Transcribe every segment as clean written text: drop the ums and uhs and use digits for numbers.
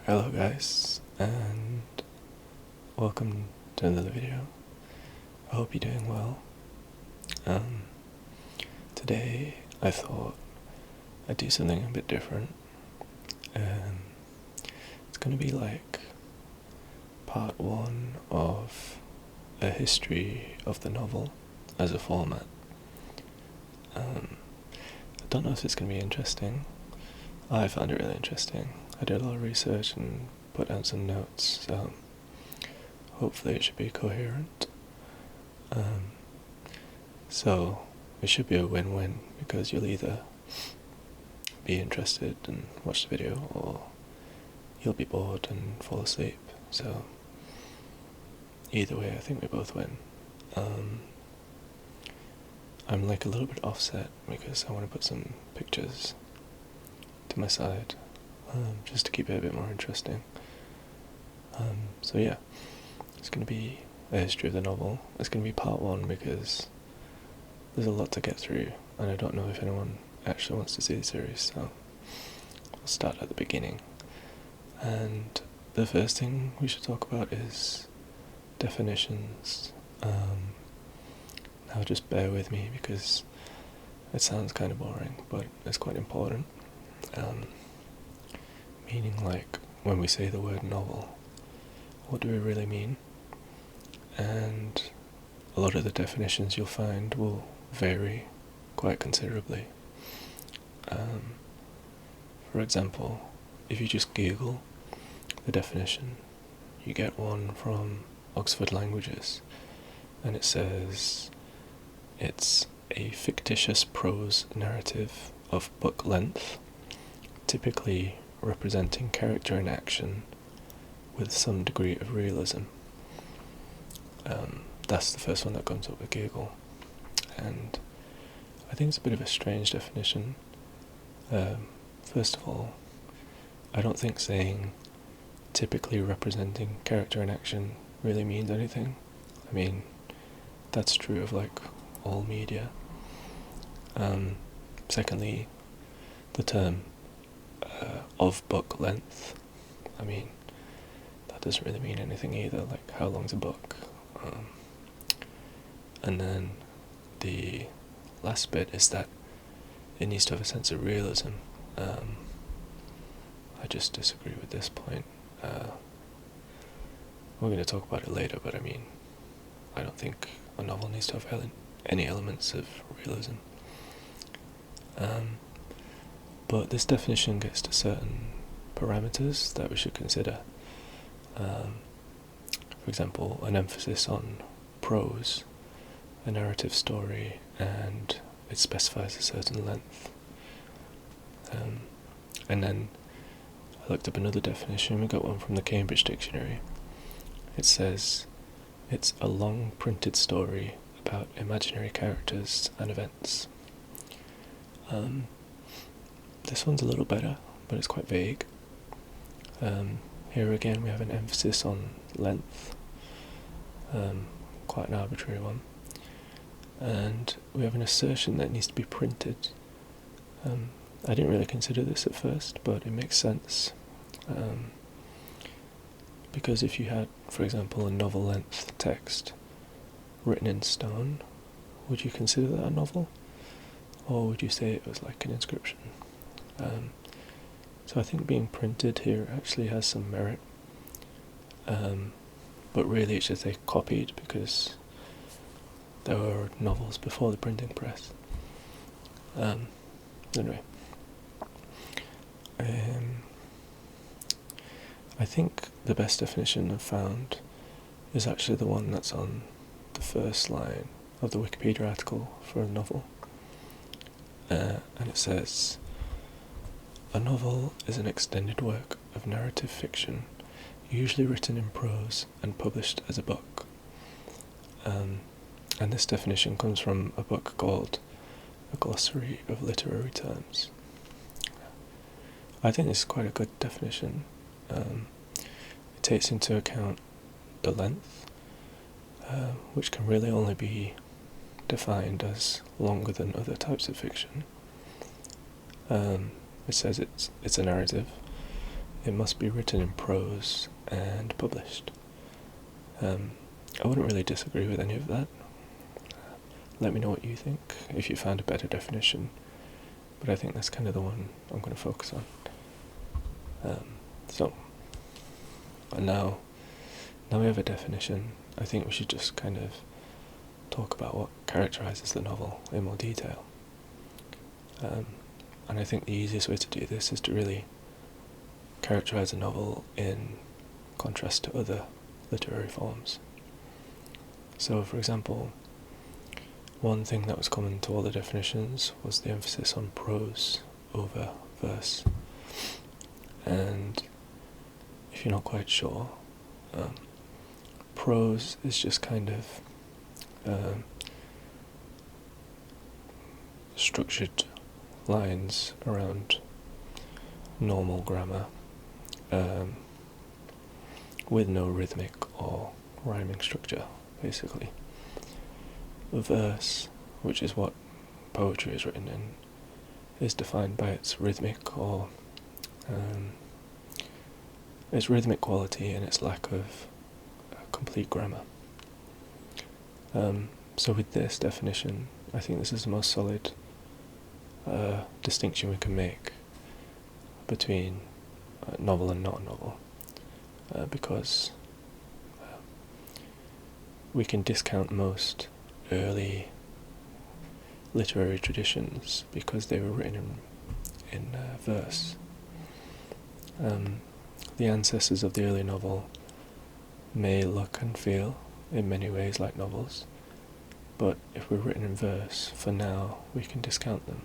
Hello guys, and welcome to another video. I hope you're doing well. Today I thought I'd do something a bit different. It's gonna be like part one of a history of the novel as a format. I don't know if it's gonna be interesting. I found it really interesting. I did a lot of research and put down some notes, so hopefully it should be coherent. So it should be a win-win, because you'll either be interested and watch the video, or you'll be bored and fall asleep. So either way, I think we both win. I'm like a little bit offset because I want to put some pictures to my side, just to keep it a bit more interesting. So yeah, it's going to be a history of the novel. It's going to be part one because there's a lot to get through, and I don't know if anyone actually wants to see the series, so I'll start at the beginning. And the first thing we should talk about is definitions. Now just bear with me because it sounds kind of boring, but it's quite important. Meaning, like, when we say the word novel, what do we really mean? And a lot of the definitions you'll find will vary quite considerably. For example, if you just Google the definition, you get one from Oxford Languages, and it says it's a fictitious prose narrative of book length, typically representing character in action with some degree of realism. That's the first one that comes up with Google, and I think it's a bit of a strange definition. First of all, I don't think saying typically representing character in action really means anything. I mean, that's true of like all media. Secondly, the term of book length, I mean, that doesn't really mean anything either, like how long's a book? And then the last bit is that it needs to have a sense of realism. I just disagree with this point. We're going to talk about it later, but I mean, I don't think a novel needs to have any elements of realism. But this definition gets to certain parameters that we should consider. For example, an emphasis on prose, a narrative story, and it specifies a certain length. And then I looked up another definition. We got one from the Cambridge Dictionary. It says it's a long printed story about imaginary characters and events. This one's a little better, but it's quite vague. Here again we have an emphasis on length, quite an arbitrary one, and we have an assertion that it needs to be printed. I didn't really consider this at first, but it makes sense, because if you had, for example, a novel-length text written in stone, would you consider that a novel, or would you say it was like an inscription? So I think being printed here actually has some merit, but really it's just they copied because there were novels before the printing press. Anyway, I think the best definition I've found is actually the one that's on the first line of the Wikipedia article for a novel, and it says, a novel is an extended work of narrative fiction, usually written in prose and published as a book. And this definition comes from a book called A Glossary of Literary Terms. I think this is quite a good definition. It takes into account the length, which can really only be defined as longer than other types of fiction. It says it's a narrative. it must be written in prose and published. I wouldn't really disagree with any of that. Let me know what you think, if you found a better definition, but I think that's kind of the one I'm going to focus on. And now we have a definition, I think we should just kind of talk about what characterises the novel in more detail. And I think the easiest way to do this is to really characterise a novel in contrast to other literary forms. So, for example, one thing that was common to all the definitions was the emphasis on prose over verse. And if you're not quite sure, prose is just kind of structured lines around normal grammar, with no rhythmic or rhyming structure, basically. A verse, which is what poetry is written in, is defined by its rhythmic or its rhythmic quality and its lack of complete grammar. So with this definition, I think this is the most solid distinction we can make between novel and not novel, because we can discount most early literary traditions because they were written in verse. The ancestors of the early novel may look and feel in many ways like novels, but if we're written in verse, for now we can discount them.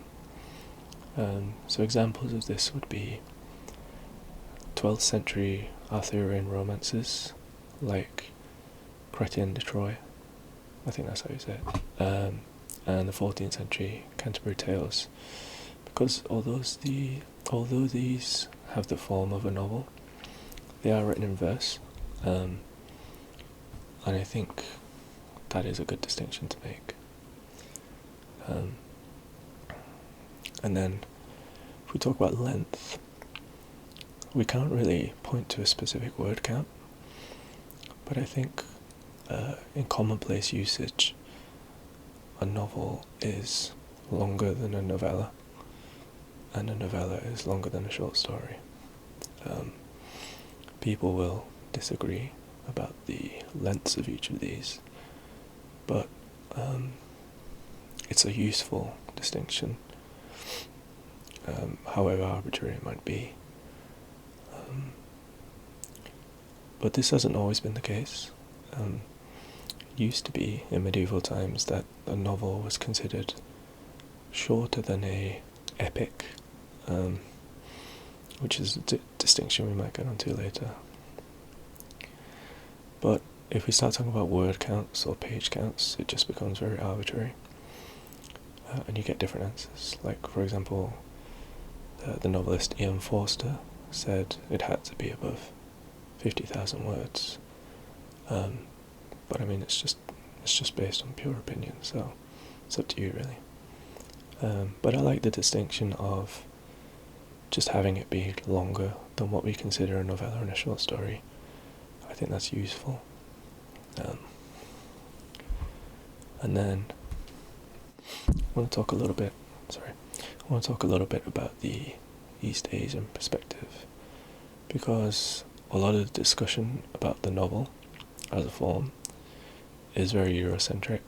So examples of this would be 12th century Arthurian romances like Chrétien de Troyes, I think that's how you say it, and the 14th century Canterbury Tales, because although these have the form of a novel, they are written in verse, and I think that is a good distinction to make. And then, if we talk about length, we can't really point to a specific word count, but I think in commonplace usage, a novel is longer than a novella, and a novella is longer than a short story. People will disagree about the lengths of each of these, but it's a useful distinction, however arbitrary it might be. But this hasn't always been the case. It used to be in medieval times that a novel was considered shorter than a epic, which is a distinction we might get onto later. But if we start talking about word counts or page counts, it just becomes very arbitrary, and you get different answers. Like, for example, the novelist Ian Forster said it had to be above 50,000 words, but I mean it's just based on pure opinion, so it's up to you really. But I like the distinction of just having it be longer than what we consider a novella and a short story. I think that's useful. And then I want to talk a little bit about the East Asian perspective, because a lot of the discussion about the novel as a form is very Eurocentric,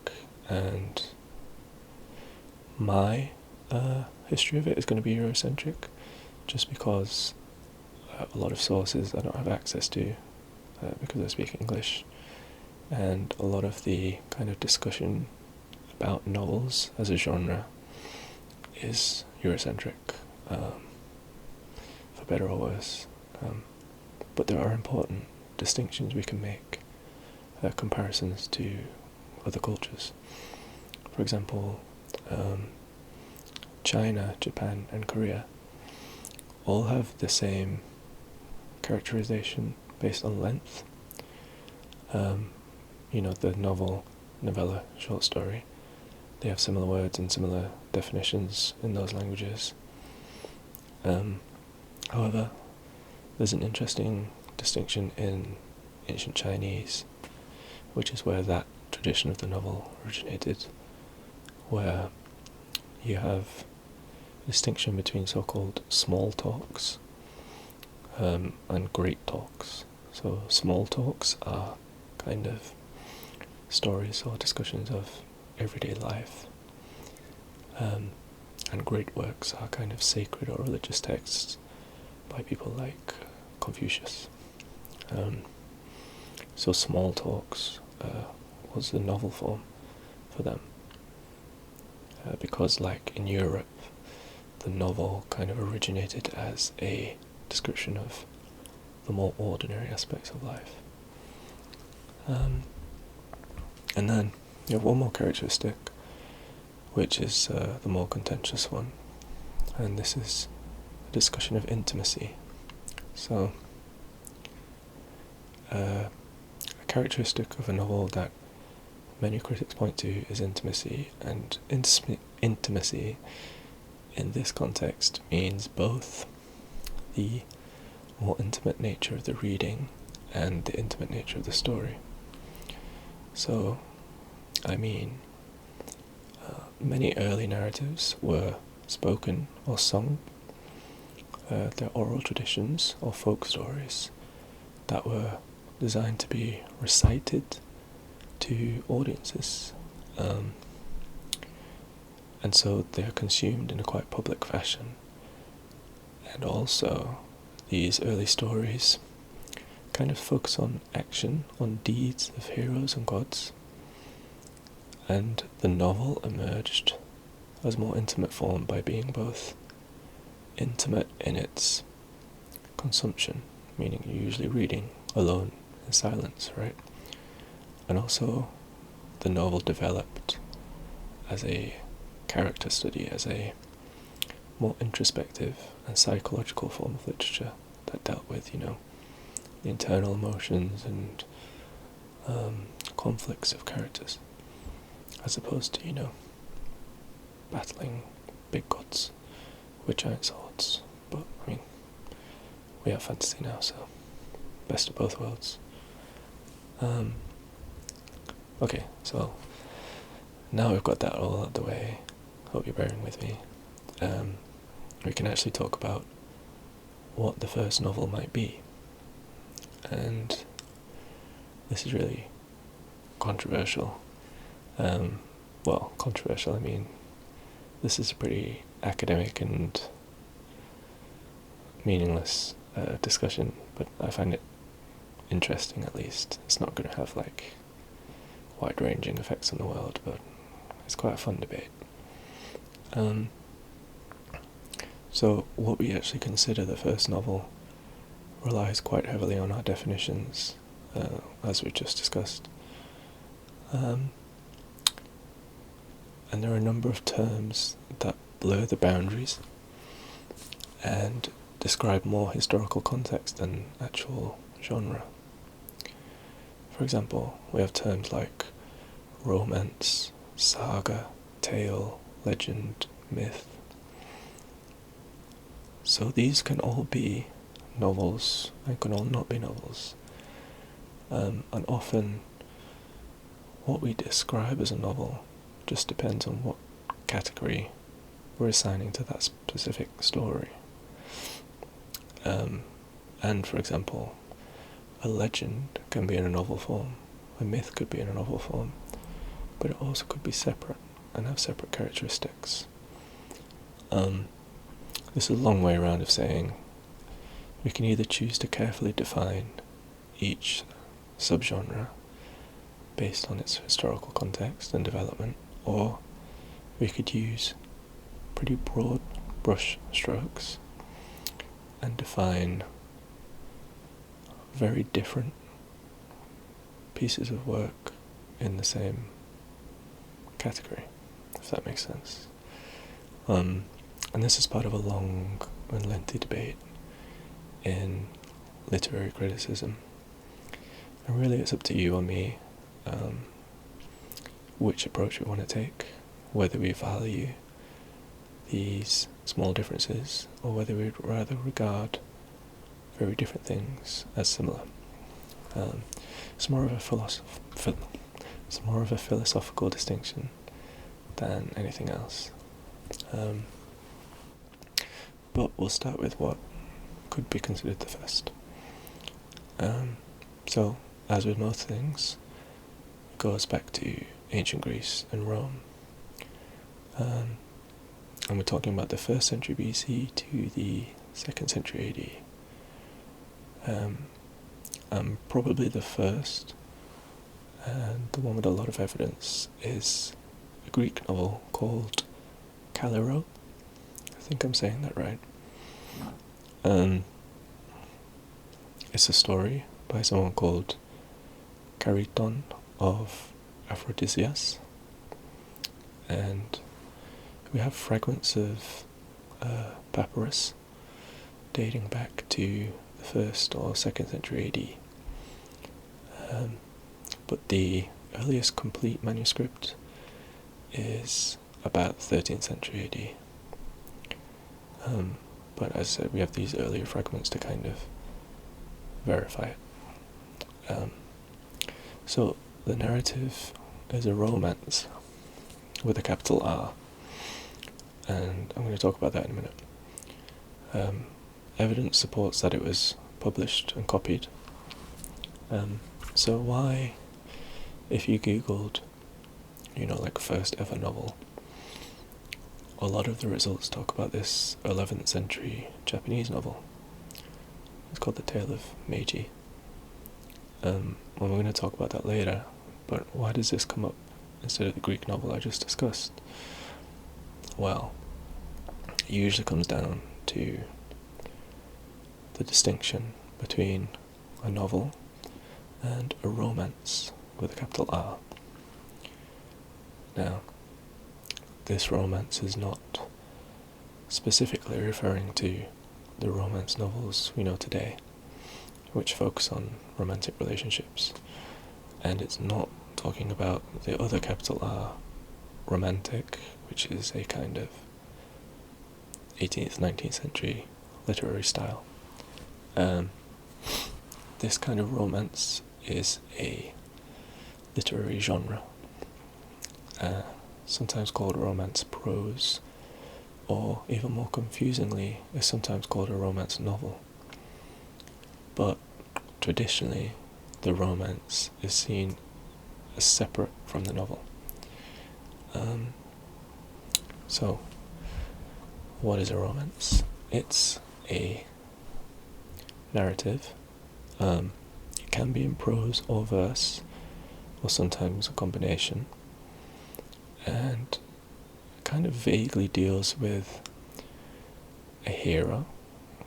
and my history of it is going to be Eurocentric, just because a lot of sources I don't have access to because I speak English, and a lot of the kind of discussion about novels as a genre is Eurocentric, for better or worse. But there are important distinctions we can make, comparisons to other cultures. For example, China, Japan, and Korea all have the same characterization based on length. The novel, novella, short story, they have similar words and similar definitions in those languages. However, there's an interesting distinction in ancient Chinese, which is where that tradition of the novel originated, where you have a distinction between so-called small talks and great talks. So small talks are kind of stories or discussions of everyday life, and great works are kind of sacred or religious texts by people like Confucius. So small talks was the novel form for them, because like in Europe, the novel kind of originated as a description of the more ordinary aspects of life. And then you have one more characteristic, which is the more contentious one, and this is a discussion of intimacy. So, a characteristic of a novel that many critics point to is intimacy, and intimacy in this context means both the more intimate nature of the reading and the intimate nature of the story. So, I mean, many early narratives were spoken or sung. They're oral traditions or folk stories that were designed to be recited to audiences, and so they're consumed in a quite public fashion. And also, these early stories kind of focus on action, on deeds of heroes and gods, and the novel emerged as more intimate form by being both intimate in its consumption, meaning you're usually reading alone in silence, right? And also the novel developed as a character study, as a more introspective and psychological form of literature that dealt with, the internal emotions and conflicts of characters, as opposed to, battling big gods with giant swords. But, I mean, we have fantasy now, so best of both worlds. Okay, so now we've got that all out of the way, hope you're bearing with me, we can actually talk about what the first novel might be. And this is really controversial. Controversial, I mean, this is a pretty academic and meaningless discussion, but I find it interesting at least. It's not going to have wide-ranging effects on the world, but it's quite a fun debate. So what we actually consider the first novel relies quite heavily on our definitions, as we just discussed. And there are a number of terms that blur the boundaries and describe more historical context than actual genre. For example, we have terms like romance, saga, tale, legend, myth. So these can all be novels and can all not be novels. And often what we describe as a novel just depends on what category we're assigning to that specific story. And for example, a legend can be in a novel form, a myth could be in a novel form, but it also could be separate and have separate characteristics. This is a long way around of saying we can either choose to carefully define each subgenre based on its historical context and development, or we could use pretty broad brush strokes and define very different pieces of work in the same category, if that makes sense. And this is part of a long and lengthy debate in literary criticism. And really it's up to you or me which approach we want to take, whether we value these small differences or whether we'd rather regard very different things as similar. It's more of a philosophical distinction than anything else. But we'll start with what could be considered the first. So, as with most things, it goes back to ancient Greece and Rome. And we're talking about the 1st century BC to the 2nd century AD. And probably the first, and the one with a lot of evidence, is a Greek novel called Calirrhoe. I think I'm saying that right. It's a story by someone called Chariton of Aphrodisias, and we have fragments of papyrus dating back to the 1st or 2nd century AD. But the earliest complete manuscript is about 13th century AD. But as I said, we have these earlier fragments to kind of verify it. So the narrative is a romance with a capital R, and I'm going to talk about that in a minute. Evidence supports that it was published and copied. So why, if you googled, like first ever novel, a lot of the results talk about this 11th century Japanese novel. It's called The Tale of Meiji. Well, we're going to talk about that later, but why does this come up instead of the Greek novel I just discussed? Well, it usually comes down to the distinction between a novel and a romance with a capital R. Now, this romance is not specifically referring to the romance novels we know today, which focus on romantic relationships, and it's not talking about the other capital R, romantic, which is a kind of 18th, 19th century literary style. This kind of romance is a literary genre, sometimes called romance prose, or even more confusingly, is sometimes called a romance novel. But traditionally, the romance is seen as separate from the novel. So, what is a romance? It's a narrative. It can be in prose or verse, or sometimes a combination, and kind of vaguely deals with a hero,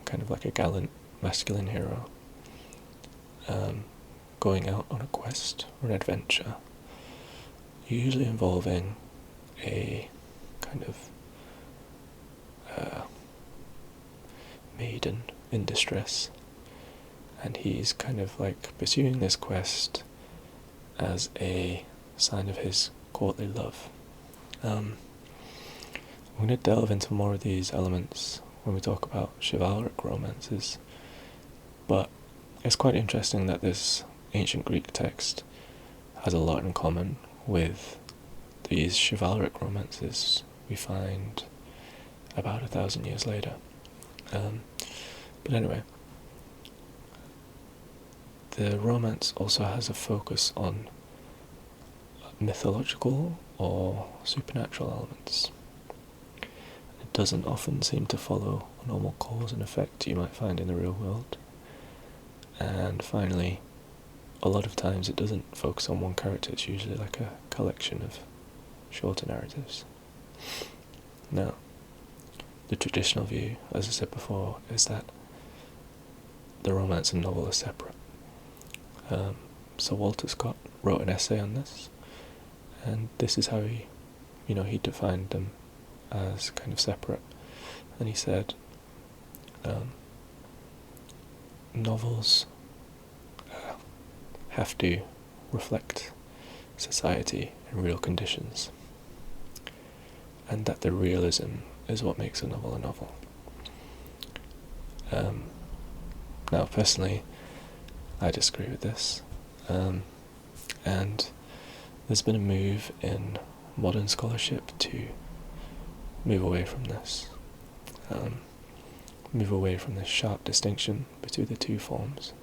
kind of like a gallant masculine hero, going out on a quest or an adventure, usually involving a kind of maiden in distress, and he's kind of like pursuing this quest as a sign of his courtly love. I'm going to delve into more of these elements when we talk about chivalric romances, but it's quite interesting that this ancient Greek text has a lot in common with these chivalric romances we find about 1,000 years later. But anyway, the romance also has a focus on mythological or supernatural elements. It doesn't often seem to follow a normal cause and effect you might find in the real world. And finally, a lot of times it doesn't focus on one character, it's usually like a collection of shorter narratives. Now, the traditional view, as I said before, is that the romance and novel are separate. So Walter Scott wrote an essay on this, and this is how he defined them as kind of separate. And he said, novels have to reflect society and real conditions, and that the realism is what makes a novel a novel. Now, personally, I disagree with this, and there's been a move in modern scholarship to move away from this, move away from this sharp distinction between the two forms.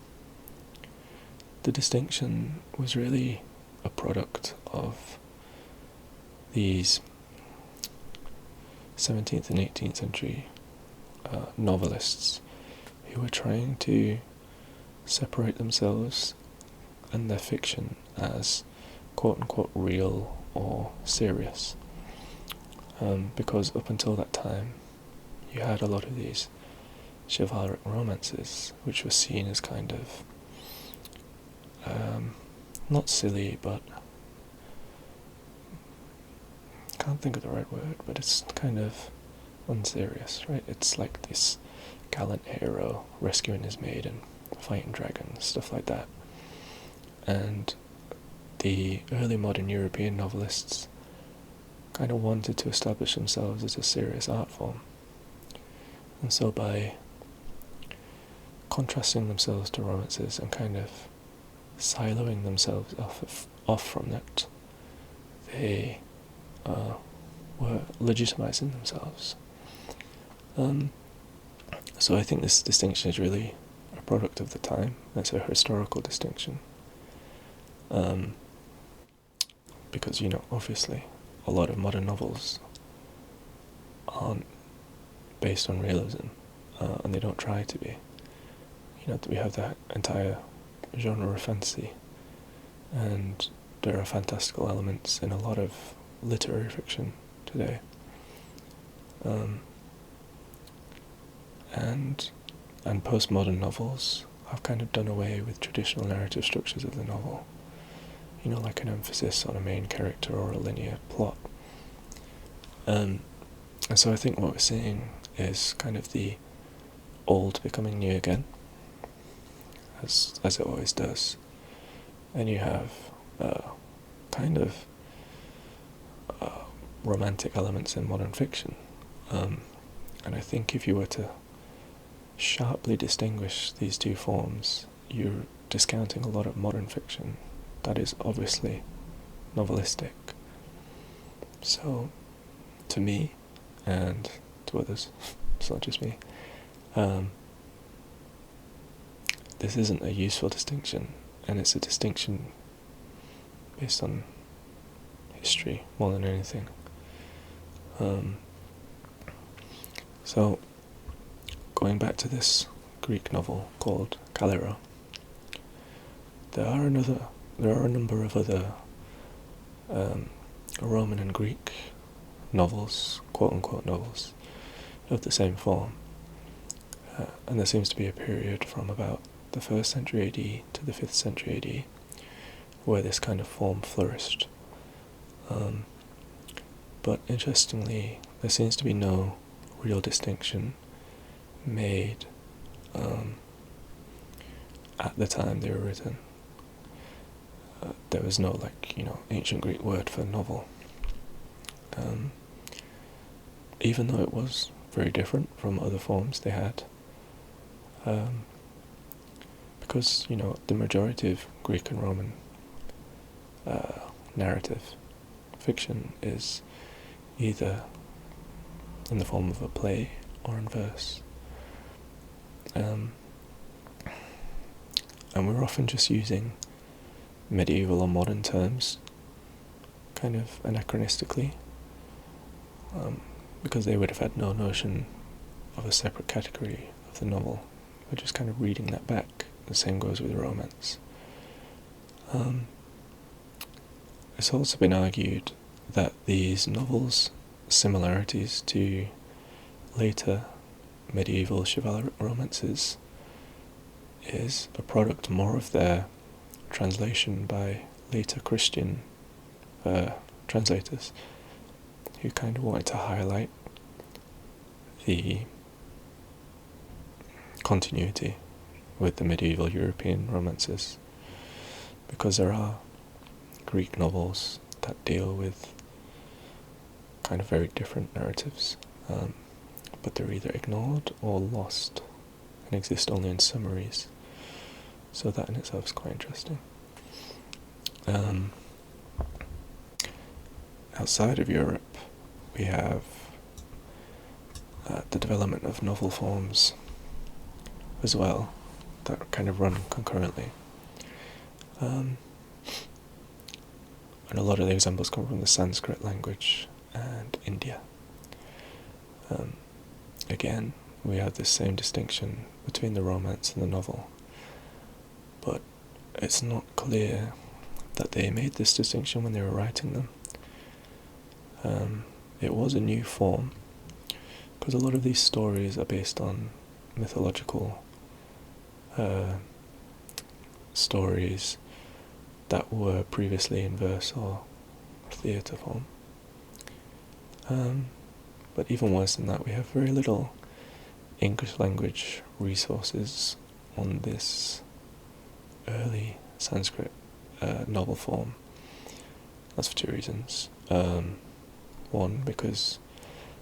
The distinction was really a product of these 17th and 18th century novelists who were trying to separate themselves and their fiction as quote-unquote real or serious, because up until that time you had a lot of these chivalric romances which were seen as kind of not silly, but I can't think of the right word, but it's kind of unserious, right? It's like this gallant hero rescuing his maiden, fighting dragons, stuff like that. And the early modern European novelists kind of wanted to establish themselves as a serious art form. And so by contrasting themselves to romances and kind of siloing themselves off from that, they were legitimizing themselves. So I think this distinction is really a product of the time. It's a historical distinction. Because, obviously, a lot of modern novels aren't based on realism, and they don't try to be. We have that entire genre of fantasy, and there are fantastical elements in a lot of literary fiction today. And postmodern novels have kind of done away with traditional narrative structures of the novel. Like an emphasis on a main character or a linear plot. And so I think what we're seeing is kind of the old becoming new again, as it always does. And you have kind of romantic elements in modern fiction. And I think if you were to sharply distinguish these two forms, you're discounting a lot of modern fiction that is obviously novelistic. So, to me, and to others, it's not just me, this isn't a useful distinction, and it's a distinction based on history more than anything. So, going back to this Greek novel called Kaliro, there are a number of other Roman and Greek novels, quote-unquote novels, of the same form. And there seems to be a period from about the 1st century AD to the 5th century AD where this kind of form flourished. But interestingly, there seems to be no real distinction made at the time they were written. There was no ancient Greek word for novel. Even though it was very different from other forms they had. Because, the majority of Greek and Roman narrative fiction is either in the form of a play or in verse. And we're often just using medieval or modern terms kind of anachronistically, because they would have had no notion of a separate category of the novel. We're just kind of reading that back. The same goes with romance. It's also been argued that these novels' similarities to later medieval chivalric romances is a product more of their translation by later Christian translators, who kind of wanted to highlight the continuity with the medieval European romances, because there are Greek novels that deal with kind of very different narratives, but they're either ignored or lost and exist only in summaries. So that in itself is quite interesting. Outside of Europe, we have the development of novel forms as well, that kind of run concurrently. And a lot of the examples come from the Sanskrit language and India. Again, we have this same distinction between the romance and the novel, but it's not clear that they made this distinction when they were writing them. It was a new form, because a lot of these stories are based on mythological stories that were previously in verse or theatre form. But even worse than that, we have very little English language resources on this early Sanskrit novel form. That's for two reasons. One, because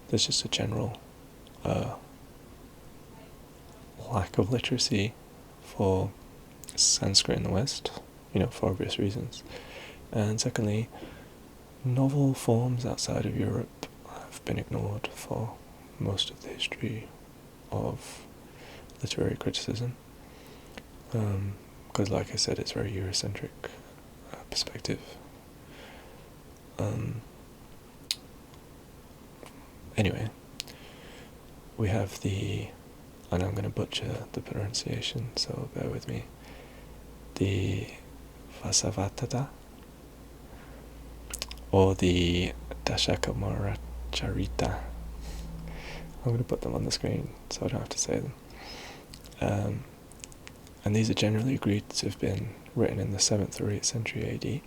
there's just a general lack of literacy for Sanskrit in the West, for obvious reasons. And secondly, novel forms outside of Europe have been ignored for most of the history of literary criticism. Because, like I said, it's a very Eurocentric perspective. Anyway, we have and I'm going to butcher the pronunciation, so bear with me, the Vasavatata, or the Dashakamara-charita. I'm going to put them on the screen so I don't have to say them. And these are generally agreed to have been written in the 7th or 8th century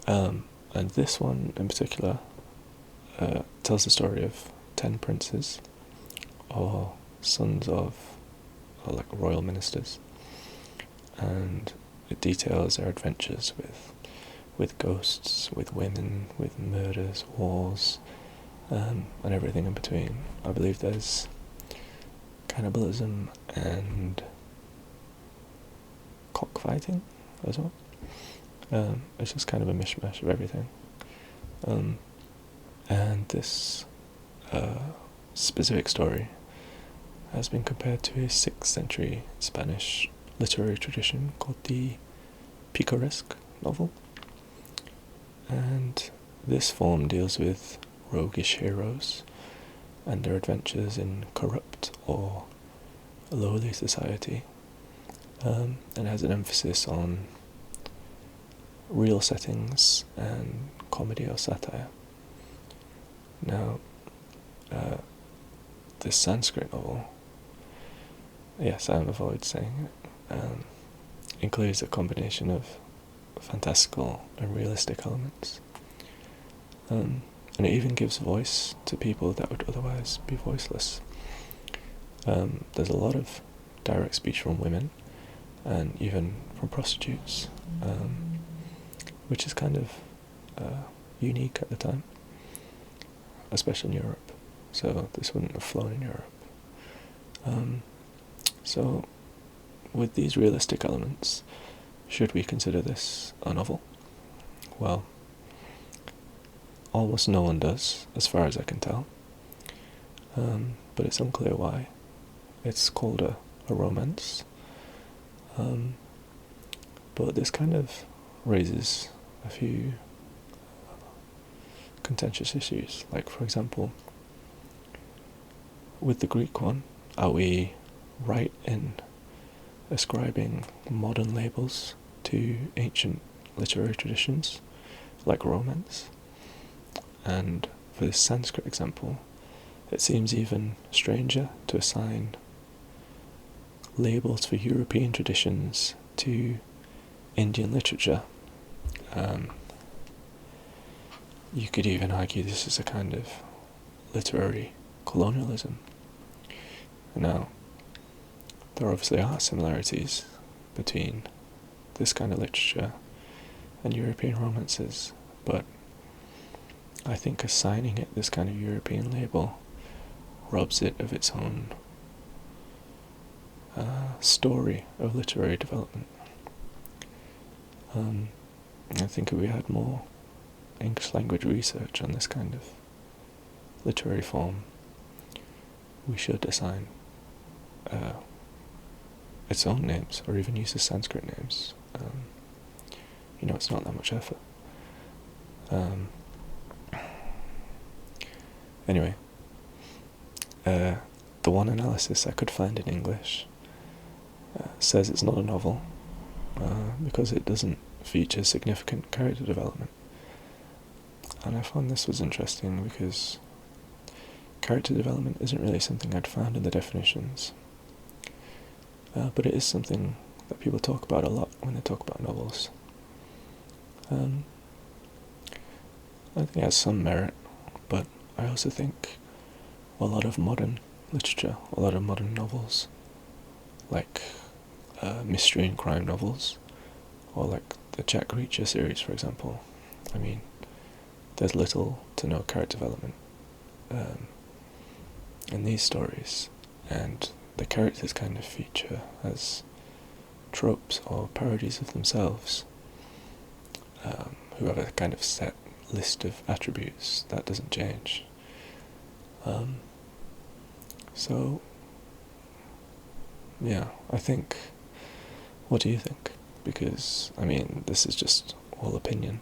AD. And this one in particular tells the story of 10 princes, or sons of, like royal ministers, and it details their adventures with ghosts, with women, with murders, wars, and everything in between. I believe there's cannibalism and cockfighting as well. It's just kind of a mishmash of everything. And this specific story has been compared to a 6th century Spanish literary tradition called the picaresque novel. And this form deals with roguish heroes and their adventures in corrupt or lowly society, and has an emphasis on real settings and comedy or satire. Now, this Sanskrit novel, yes, I avoid saying it, includes a combination of fantastical and realistic elements. And it even gives voice to people that would otherwise be voiceless. There's a lot of direct speech from women, and even from prostitutes, which is kind of unique at the time, especially in Europe. So this wouldn't have flown in Europe. So with these realistic elements, should we consider this a novel? Well, almost no one does, as far as I can tell. But it's unclear why. It's called a romance. But this kind of raises a few contentious issues. Like, for example, with the Greek one, are we right in ascribing modern labels to ancient literary traditions, like romance? And for this Sanskrit example, it seems even stranger to assign labels for European traditions to Indian literature. You could even argue this is a kind of literary colonialism. Now, there obviously are similarities between this kind of literature and European romances, but I think assigning it this kind of European label robs it of its own story of literary development. I think if we had more English language research on this kind of literary form, we should assign its own names, or even use the Sanskrit names. It's not that much effort. Anyway, the one analysis I could find in English says it's not a novel because it doesn't feature significant character development. And I found this was interesting because character development isn't really something I'd found in the definitions, but it is something that people talk about a lot when they talk about novels. I think it has some merit, but I also think a lot of modern literature, a lot of modern novels, like mystery and crime novels, or like the Jack Reacher series, for example, there's little to no character development in these stories, and the characters kind of feature as tropes or parodies of themselves, who have a kind of set list of attributes that doesn't change. So, yeah, I think, what do you think? Because, this is just all opinion.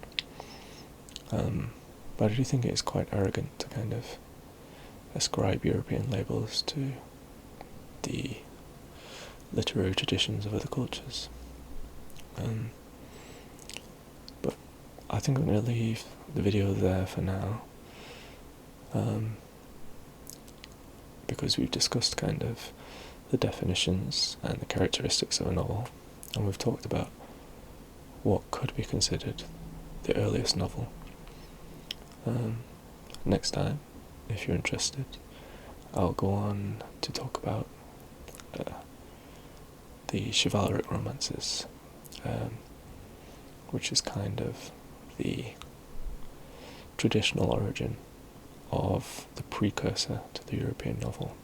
But I do think it is quite arrogant to kind of ascribe European labels to the literary traditions of other cultures. But I think I'm going to leave the video there for now, because we've discussed kind of the definitions and the characteristics of a novel, and we've talked about what could be considered the earliest novel. Next time, if you're interested, I'll go on to talk about the chivalric romances, which is kind of the traditional origin of the precursor to the European novel,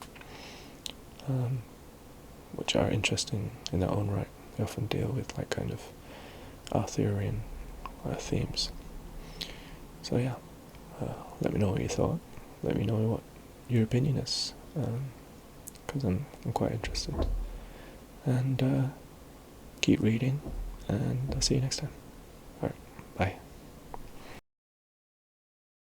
which are interesting in their own right. They often deal with like kind of Arthurian themes. So yeah, let me know what you thought. Let me know what your opinion is, because I'm quite interested. And keep reading, and I'll see you next time. Alright, bye.